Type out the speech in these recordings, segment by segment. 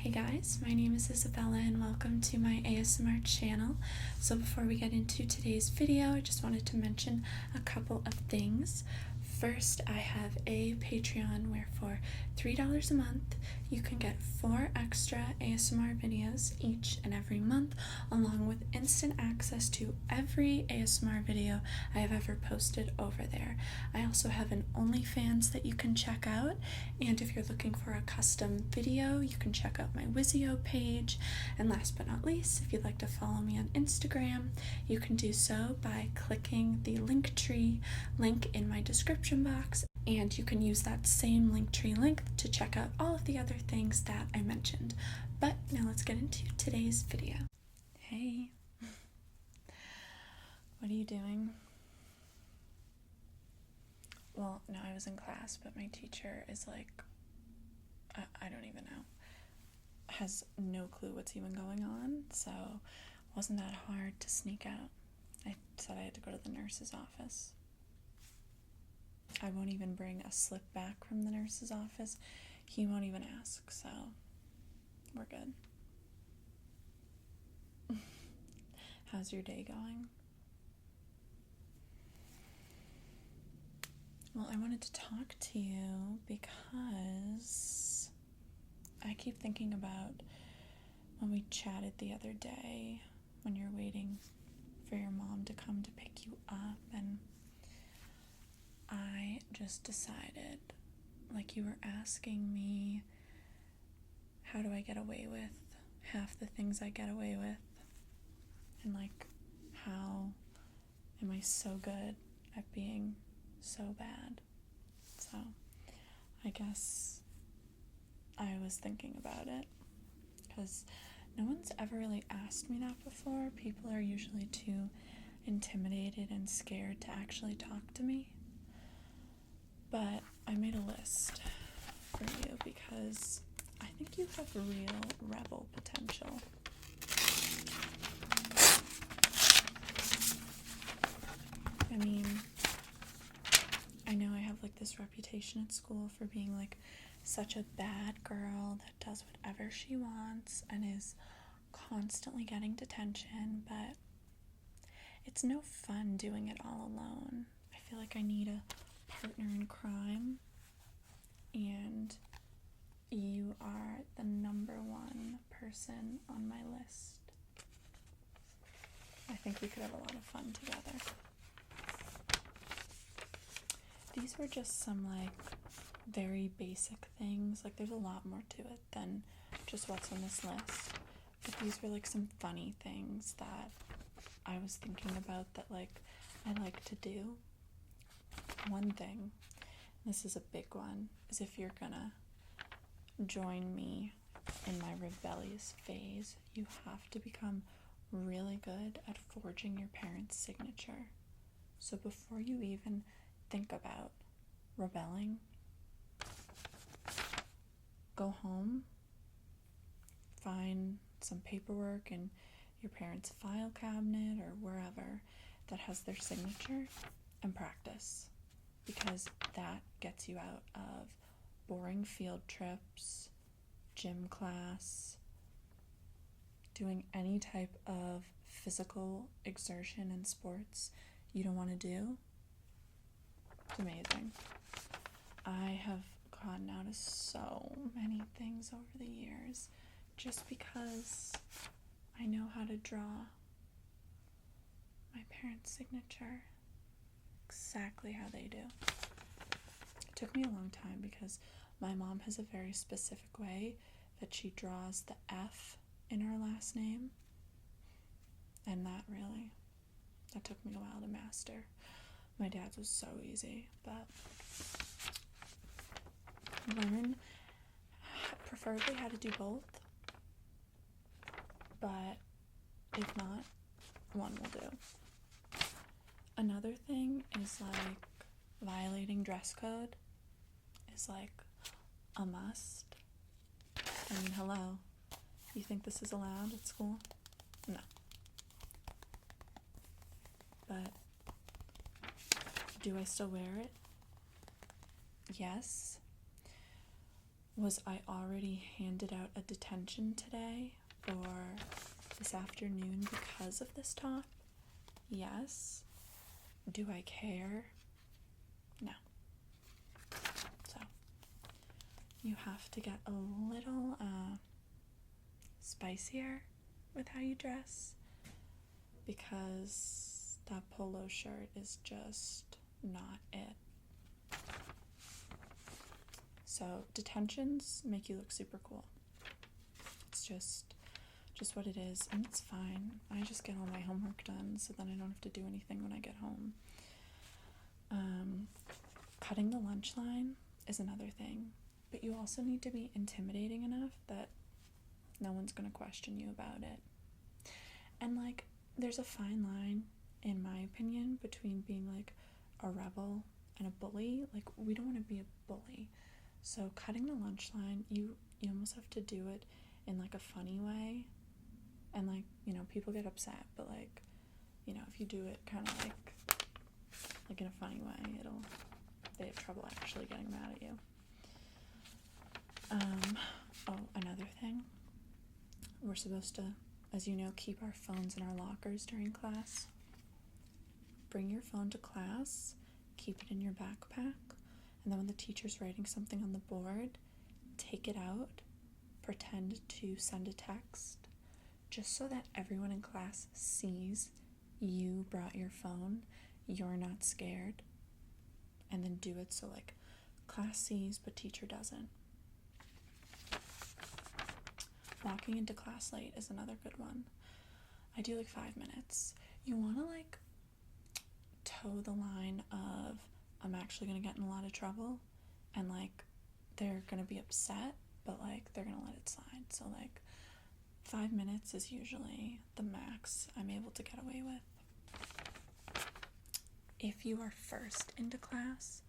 Hey guys, my name is Isabella and welcome to my ASMR channel. So before we get into today's video, I just wanted to mention a couple of things. First, I have a Patreon where for $3 a month, you can get 4 extra ASMR videos each and every month, along with instant access to every ASMR video I have ever posted over there. I also have an OnlyFans that you can check out, and if you're looking for a custom video, you can check out my Wizio page. And last but not least, if you'd like to follow me on Instagram, you can do so by clicking the Linktree link in my description box, and you can use that same Linktree link to check out all of the other things that I mentioned. But now let's get into today's video. Hey, what are you doing? Well, no, I was in class, but my teacher is like, I don't even know, has no clue what's even going on, so it wasn't that hard to sneak out. I said I had to go to the nurse's office. I won't even bring a slip back from the nurse's office. He won't even ask, so we're good. How's your day going? Well, I wanted to talk to you because I keep thinking about when we chatted the other day, when you're waiting for your mom to come to pick you up, and I just decided, like, you were asking me, how do I get away with half the things I get away with? And, like, how am I so good at being so bad? So, I guess I was thinking about it, because no one's ever really asked me that before. People are usually too intimidated and scared to actually talk to me. But I made a list for you because I think you have real rebel potential. I mean, I know I have like this reputation at school for being like such a bad girl that does whatever she wants and is constantly getting detention, but it's no fun doing it all alone. I feel like I need a partner in crime, and you are the number one person on my list. I think we could have a lot of fun together. These were just some like very basic things. Like, there's a lot more to it than just what's on this list, but these were like some funny things that I was thinking about that like I like to do. One thing, this is a big one, is if you're gonna join me in my rebellious phase, you have to become really good at forging your parents' signature. So before you even think about rebelling, go home, find some paperwork in your parents' file cabinet or wherever that has their signature, and practice, because that gets you out of boring field trips, gym class, doing any type of physical exertion in sports you don't want to do. It's amazing. I have gotten out of so many things over the years just because I know how to draw my parents' signature exactly how they do. It took me a long time because my mom has a very specific way that she draws the F in our last name, and that took me a while to master. My dad's was so easy, but learn preferably how to do both, but if not, one will do. Another thing is like violating dress code is like a must. I mean, hello, you think this is allowed at school? No. But do I still wear it? Yes. Was I already handed out a detention today or this afternoon because of this top? Yes. Do I care? No. So, you have to get a little spicier with how you dress, because that polo shirt is just not it. So detentions make you look super cool. It's just what it is, and it's fine. I just get all my homework done, so then I don't have to do anything when I get home. Cutting the lunch line is another thing, but you also need to be intimidating enough that no one's going to question you about it. And like, there's a fine line, in my opinion, between being like a rebel and a bully. Like, we don't want to be a bully. So cutting the lunch line, you almost have to do it in like a funny way. And like, people get upset, but like, if you do it kind of like in a funny way, they have trouble actually getting mad at you. Another thing, we're supposed to, as you know, keep our phones in our lockers during class. Bring your phone to class, keep it in your backpack, and then when the teacher's writing something on the board, take it out, pretend to send a text, just so that everyone in class sees you brought your phone, you're not scared, and then do it so like class sees but teacher doesn't. Walking into class late is another good one. I do like 5 minutes. You want to like toe the line of, I'm actually going to get in a lot of trouble, and like they're going to be upset, but like they're going to let it slide. So like 5 minutes is usually the max I'm able to get away with. If you are first into class,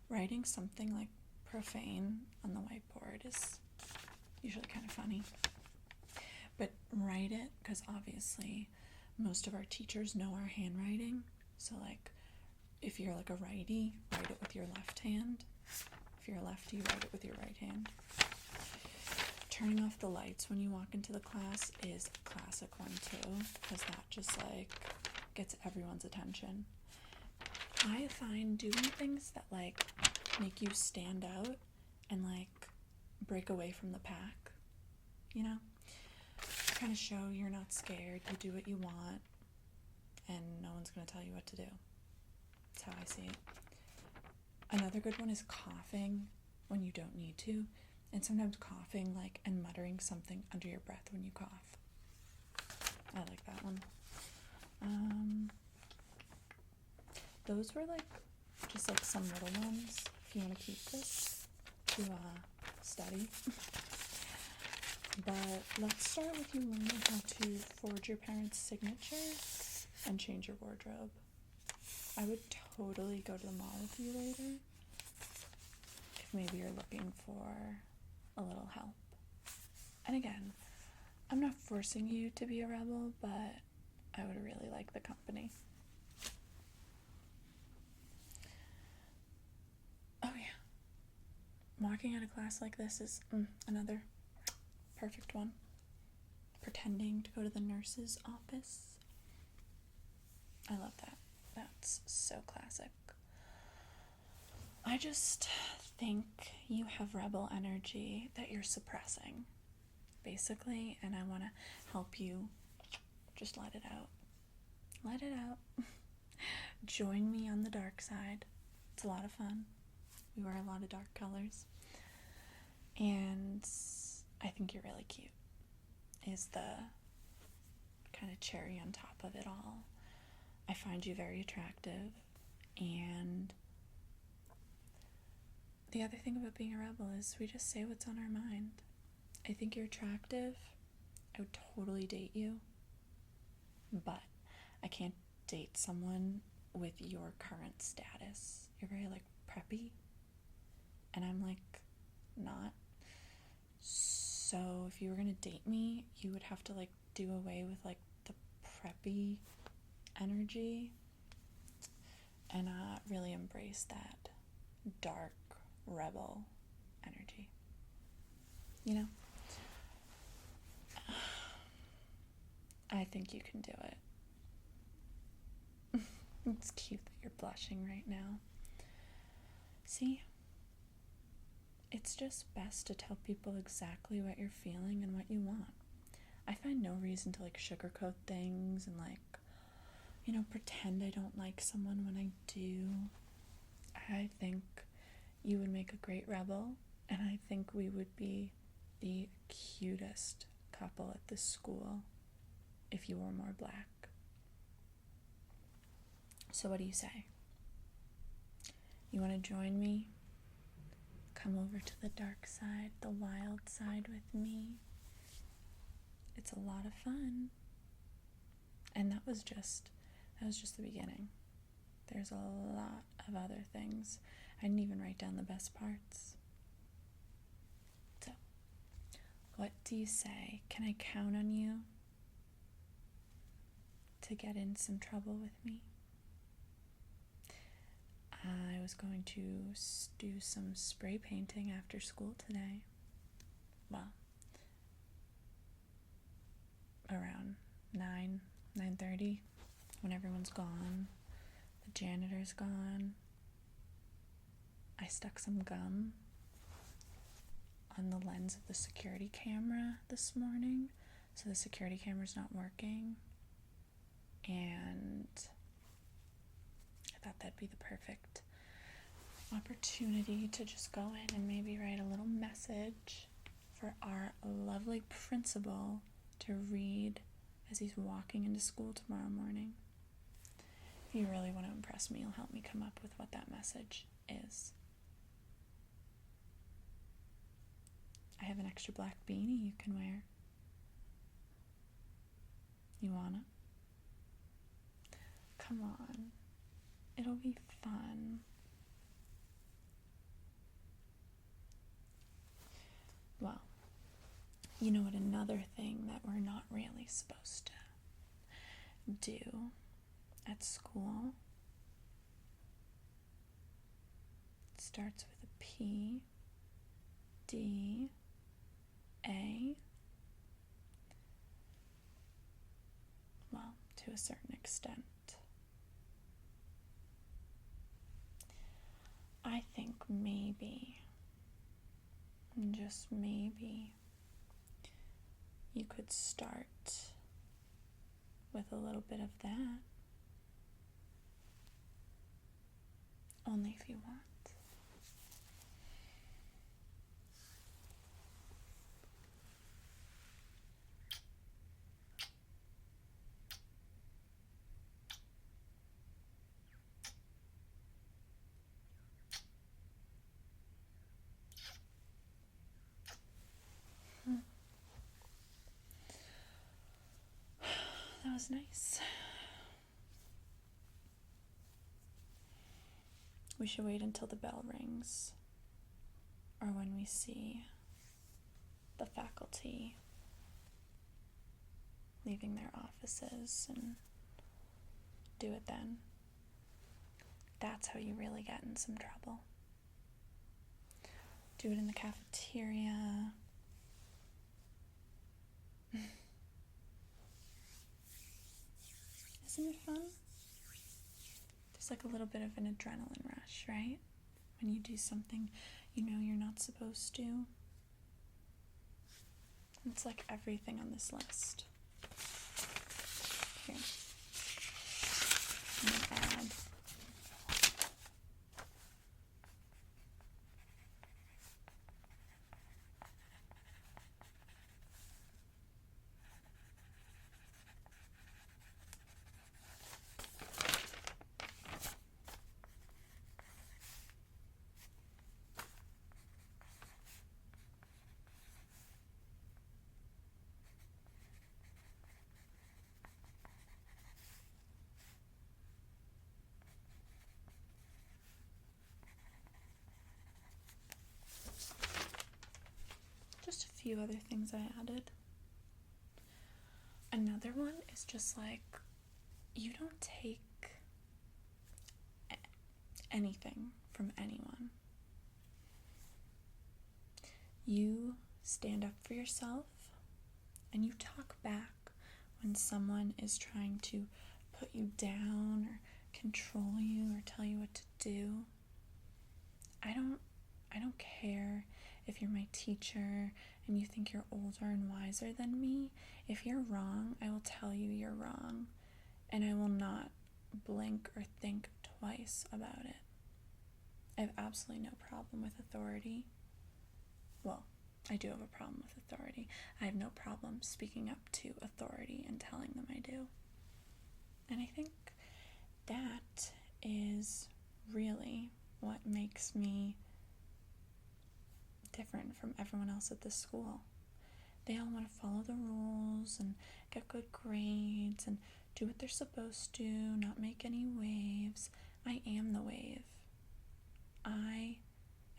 writing something like profane on the whiteboard is usually kind of funny. But write it, because obviously most of our teachers know our handwriting. So like, if you're like a righty, write it with your left hand. If you're a lefty, write it with your right hand. Turning off the lights when you walk into the class is a classic one too, because that just like gets everyone's attention. I find doing things that like make you stand out and like break away from the pack, kind of show you're not scared, you do what you want, and no one's going to tell you what to do. That's how I see it. Another good one is coughing when you don't need to, and sometimes coughing like and muttering something under your breath when you cough. I like that one. Those were like just like some little ones if you want to keep this to study. But let's start with you learning how to forge your parents' signature and change your wardrobe. I would totally go to the mall with you later if maybe you're looking for a little help. And again, I'm not forcing you to be a rebel, but I would really like the company. Oh yeah, walking out of class like this is another perfect one. Pretending to go to the nurse's office. I love that. That's so classic. I just think you have rebel energy that you're suppressing, basically, and I want to help you just let it out. Let it out. Join me on the dark side. It's a lot of fun. We wear a lot of dark colors. And I think you're really cute, is the kind of cherry on top of it all. I find you very attractive, and the other thing about being a rebel is we just say what's on our mind. I think you're attractive. I would totally date you, but I can't date someone with your current status. You're very like preppy, and I'm like not. So if you were gonna date me, you would have to like do away with like the preppy energy and really embrace that dark rebel energy. you know? I think you can do it. It's cute that you're blushing right now. See? It's just best to tell people exactly what you're feeling and what you want. I find no reason to sugarcoat things and pretend I don't like someone when I do. I think you would make a great rebel, and I think we would be the cutest couple at this school if you were more black. So what do you say? You want to join me? Come over to the dark side, the wild side with me. It's a lot of fun. And that was just the beginning. There's a lot of other things. I didn't even write down the best parts. So, what do you say? Can I count on you to get in some trouble with me? I was going to do some spray painting after school today. Well, around 9:30, when everyone's gone, the janitor's gone. I stuck some gum on the lens of the security camera this morning, so the security camera's not working, and I thought that'd be the perfect opportunity to just go in and maybe write a little message for our lovely principal to read as he's walking into school tomorrow morning. If you really want to impress me, you'll help me come up with what that message is. I have an extra black beanie you can wear. You want it? Come on. It'll be fun. Well, you know what, another thing that we're not really supposed to do at school, it starts with a P, D, A. Well, to a certain extent. I think maybe, just maybe, you could start with a little bit of that. Only if you want. That was nice. We should wait until the bell rings, or when we see the faculty leaving their offices, and do it then. That's how you really get in some trouble. Do it in the cafeteria. Isn't it fun? There's a little bit of an adrenaline rush, right? When you do something you know you're not supposed to. It's like everything on this list. Here. I'm gonna add just a few other things I added. Another one is just you don't take anything from anyone. You stand up for yourself and you talk back when someone is trying to put you down or control you or tell you what to do. I don't care if you're my teacher and you think you're older and wiser than me. If you're wrong, I will tell you you're wrong, and I will not blink or think twice about it. I have absolutely no problem with authority. Well, I do have a problem with authority. I have no problem speaking up to authority and telling them I do. And I think that is really what makes me different from everyone else at this school. They all want to follow the rules and get good grades and do what they're supposed to, not make any waves. I am the wave. I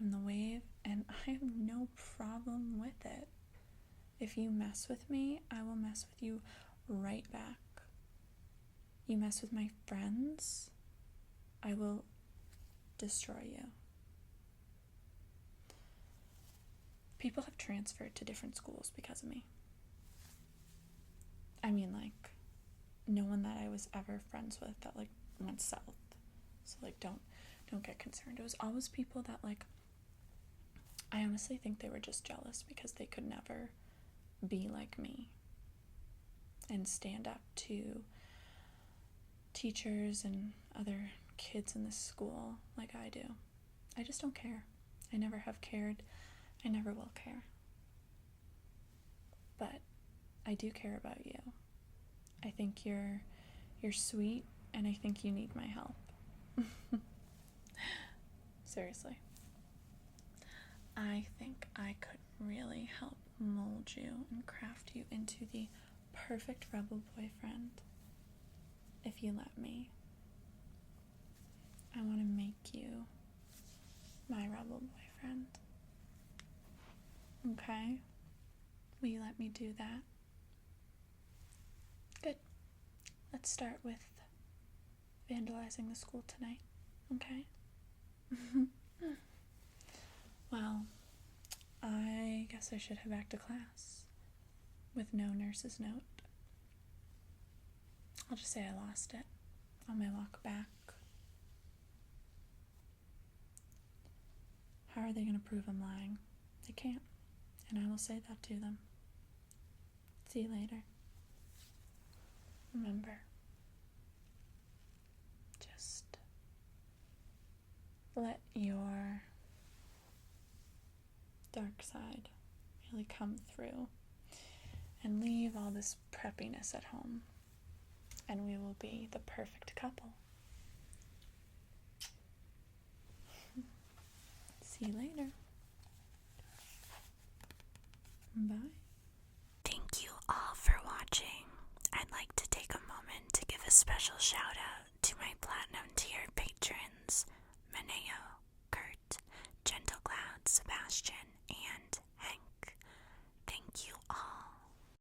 am the wave, and I have no problem with it. If you mess with me, I will mess with you right back. You mess with my friends, I will destroy you. People have transferred to different schools because of me. I mean, like, no one that I was ever friends with that, like, went south. So, like, don't get concerned. It was always people that, like, I honestly think they were just jealous because they could never be like me and stand up to teachers and other kids in this school like I do. I just don't care. I never have cared. I never will care. But I do care about you. I think you're sweet, and I think you need my help. Seriously. I think I could really help mold you and craft you into the perfect rebel boyfriend if you let me. I want to make you my rebel boyfriend. Okay? Will you let me do that? Good. Let's start with vandalizing the school tonight. Okay? Well, I guess I should head back to class with no nurse's note. I'll just say I lost it on my walk back. How are they going to prove I'm lying? They can't. And I will say that to them. See you later. Remember, just let your dark side really come through and leave all this preppiness at home, and we will be the perfect couple. See you later. Bye. Thank you all for watching. I'd like to take a moment to give a special shout out to my platinum tier patrons, Maneo, Kurt, Gentle Cloud, Sebastian,